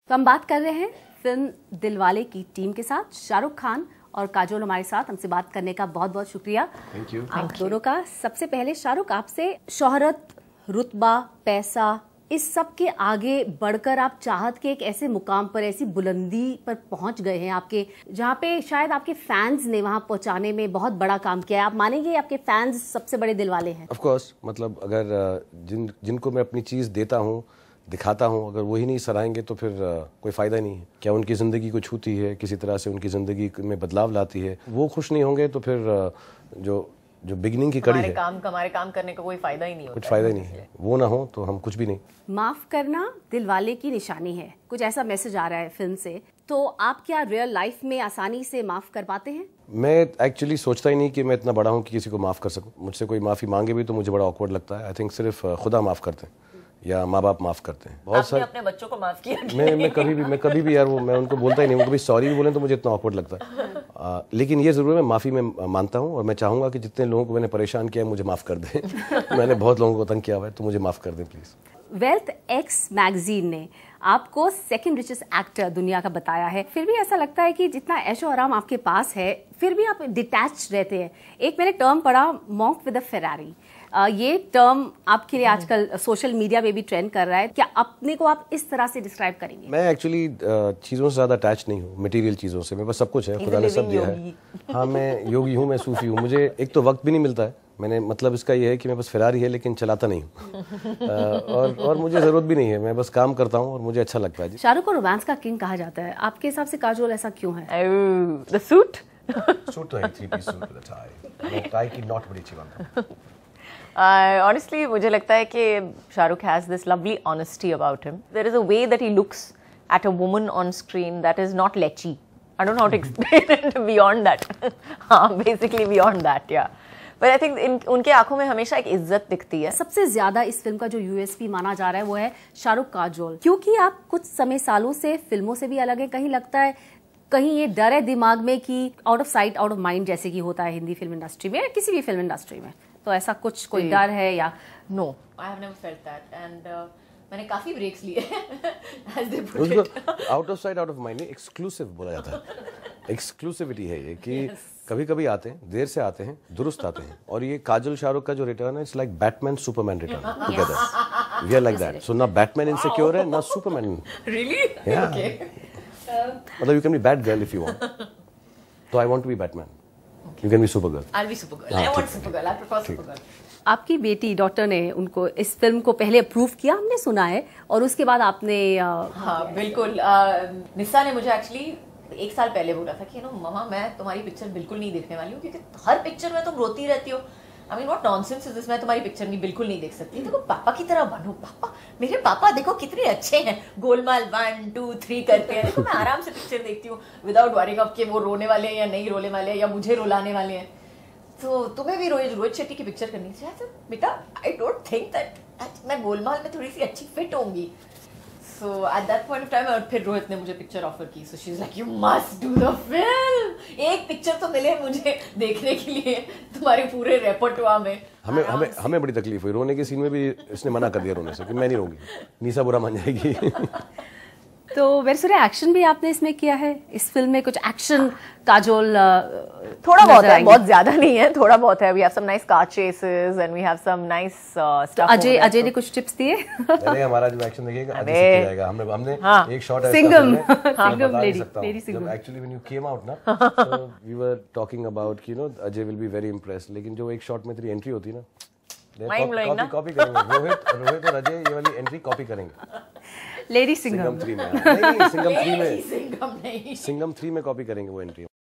तो हम बात कर रहे हैं फिल्म दिलवाले की टीम के साथ। शाहरुख खान और काजोल हमारे साथ, हमसे बात करने का बहुत बहुत शुक्रिया। थैंक यू आप दोनों का। सबसे पहले शाहरुख, आपसे शोहरत, रुतबा, पैसा, इस सब के आगे बढ़कर आप चाहत के एक ऐसे मुकाम पर, ऐसी बुलंदी पर पहुंच गए हैं आपके, जहां पे शायद आपके फैंस ने वहां पहुंचाने में बहुत बड़ा काम किया है। आप मानेंगे आपके फैंस सबसे बड़े दिलवाले हैं? ऑफ कोर्स, मतलब अगर जिनको मैं अपनी चीज़ देता हूँ, दिखाता हूँ, अगर वही नहीं सराहेंगे तो फिर कोई फ़ायदा नहीं है। क्या उनकी ज़िंदगी को छूती है, किसी तरह से उनकी ज़िंदगी में बदलाव लाती है, वो खुश नहीं होंगे तो फिर जो बिगिनिंग की कड़ी है, हमारे काम करने का कोई फायदा ही नहीं होता, कुछ फायदा ही नहीं है। वो ना हो तो हम कुछ भी नहीं। माफ करना दिलवाले की निशानी है, कुछ ऐसा मैसेज आ रहा है फिल्म से। तो आप क्या रियल लाइफ में आसानी से माफ कर पाते हैं? मैं एक्चुअली सोचता ही नहीं कि मैं इतना बड़ा हूँ कि किसी को माफ़ कर सकूँ। मुझसे कोई माफ़ी मांगे भी तो मुझे बड़ा ऑकवर्ड लगता है। आई थिंक सिर्फ खुदा माफ़ करते हैं या माँ बाप माफ़ करते हैं। बहुत सारे अपने बच्चों को माफ किया? मैं कभी भी यार, वो मैं उनको बोलता ही नहीं। वो कभी सॉरी भी बोलें तो मुझे इतना ऑकवर्ड लगता है। लेकिन ये ज़रूर है, मैं माफ़ी में मानता हूँ और मैं चाहूँगा कि जितने लोगों को मैंने परेशान किया है मुझे माफ़ कर दें। मैंने बहुत लोगों को तंग किया हुआ है, तो मुझे माफ़ कर दें प्लीज़। वेल्थ एक्स मैगजीन ने आपको सेकंड रिचेस्ट एक्टर दुनिया का बताया है। फिर भी ऐसा लगता है कि जितना ऐशो आराम आपके पास है, फिर भी आप डिटैच रहते हैं। एक मैंने टर्म पढ़ा, मॉन्क विद अ फेरारी। ये टर्म आपके लिए आजकल सोशल मीडिया में भी ट्रेंड कर रहा है। क्या अपने को आप इस तरह से डिस्क्राइब करेंगे? मैं एक्चुअली चीज़ों से ज़्यादा अटैच नहीं हूँ, मटेरियल चीज़ों से। मेरे पास सब कुछ है, खुदा ने सब दिया है। हाँ, मैं योगी हूँ, मैं सूफी हूँ। मुझे एक तो वक्त भी नहीं मिलता है। मैंने मतलब इसका ये है कि मेरे पास फेरारी है लेकिन चलाता नहीं हूँ। और मुझे ज़रूरत भी नहीं है, मैं बस काम करता हूँ और मुझे अच्छा लगता है। शाहरुख को रोमांस का किंग कहा जाता है, आपके हिसाब से काजोल ऐसा क्यों है? द सूट सूट तो है, 3-piece suit with tie. Tie की नॉट बड़ी अच्छी बात है। Honestly, मुझे लगता है कि Shahrukh has this lovely honesty about him. There is a way that he looks at a woman on screen that is not lechy. I don't know how to explain it beyond that. हाँ, basically beyond that, yeah. But I think उनके आंखों में हमेशा एक इज्जत दिखती है। सबसे ज्यादा इस फिल्म का जो यूएसपी माना जा रहा है वो है शाहरुख काजोल, क्योंकि आप कुछ समय सालों से फिल्मों से भी अलग है। कहीं लगता है, कहीं ये डर है दिमाग में कि out of sight out of mind, जैसे कि होता है हिंदी फिल्म इंडस्ट्री में या किसी भी फिल्म इंडस्ट्री में। तो ऐसा कुछ कोई डर है या? No, I have never felt that and मैंने काफी ब्रेक्स लिए as they put it. Out of sight out of mind नहीं, एक्सक्लूसिव बोला जाता है। एक्सक्लूसिविटी है ये कि कभी कभी आते हैं, देर से आते हैं, दुरुस्त आते हैं। और ये काजल शाहरुख का जो रिटर्न है, it's like Batman Superman return together. We are like that. So ना बैटमैन इनसिक्योर है, ना सुपरमैन। रियली? ओके। मतलब you can be Batgirl if you want, तो I want to be Batman, you can be Supergirl. I will be Supergirl. I want Supergirl. I prefer Supergirl. आपकी बेटी daughter ने उनको इस film को पहले approve किया, हमने सुना है, और उसके बाद आपने हाँ बिल्कुल। निस्सा ने मुझे एक्चुअली 1 साल पहले बोला था कि मम्मा मैं तुम्हारी पिक्चर बिल्कुल नहीं देखने वाली हूँ, क्योंकि हर पिक्चर में तुम रोती रहती हो। I mean what nonsense is this, मैं तुम्हारी पिक्चर बिल्कुल नहीं देख सकती। देखो पापा की तरह बनो। पापा, मेरे पापा देखो कितने अच्छे हैं, गोलमाल 1, 2, 3 करते हैं। देखो मैं आराम से पिक्चर देखती हूँ विदाउट वरिंग ऑफ कि वो रोने वाले हैं या नहीं रोने वाले हैं या मुझे रुलाने वाले हैं। तो तुम्हें भी रोहित शेट्टी की पिक्चर करनी चाहिए। तो बेटा आई डोंट थिंक दैट मैं गोलमाल में थोड़ी सी अच्छी फिट होंगी। So at that point of time, और फिर रोहित ने मुझे पिक्चर ऑफर की। So she's like, you must do the film. एक पिक्चर तो मिले मुझे देखने के लिए तुम्हारे पूरे रेपर्टोर में। हमें बड़ी तकलीफ हुई रोने के सीन में भी। इसने मना कर दिया रोने से कि मैं नहीं रोऊंगी, निशा बुरा मान जाएगी। तो वैसे एक्शन भी आपने इसमें किया है, इस फिल्म में कुछ एक्शन काजोल थोड़ा बहुत है, बहुत ज्यादा नहीं है, थोड़ा बहुत है। We have some nice car chases and we have some nice stuff. Ajay ने कुछ टिप्स दिए? नहीं, हमारा जो एक्शन देखिएगा अजय सीख जाएगा। हमने एक शॉट है Singham, lady Singham. Actually when you came out ना, so we were talking about कि Ajay will be very impressed। लेकिन जो एक शॉट में तेरी एंट्री होती है ना, कॉपी करेंगे। रोहित और अजय ये वाली एंट्री कॉपी करेंगे लेडी सिंघम 3 में। नहीं, सिंघम 3 में कॉपी करेंगे वो एंट्री।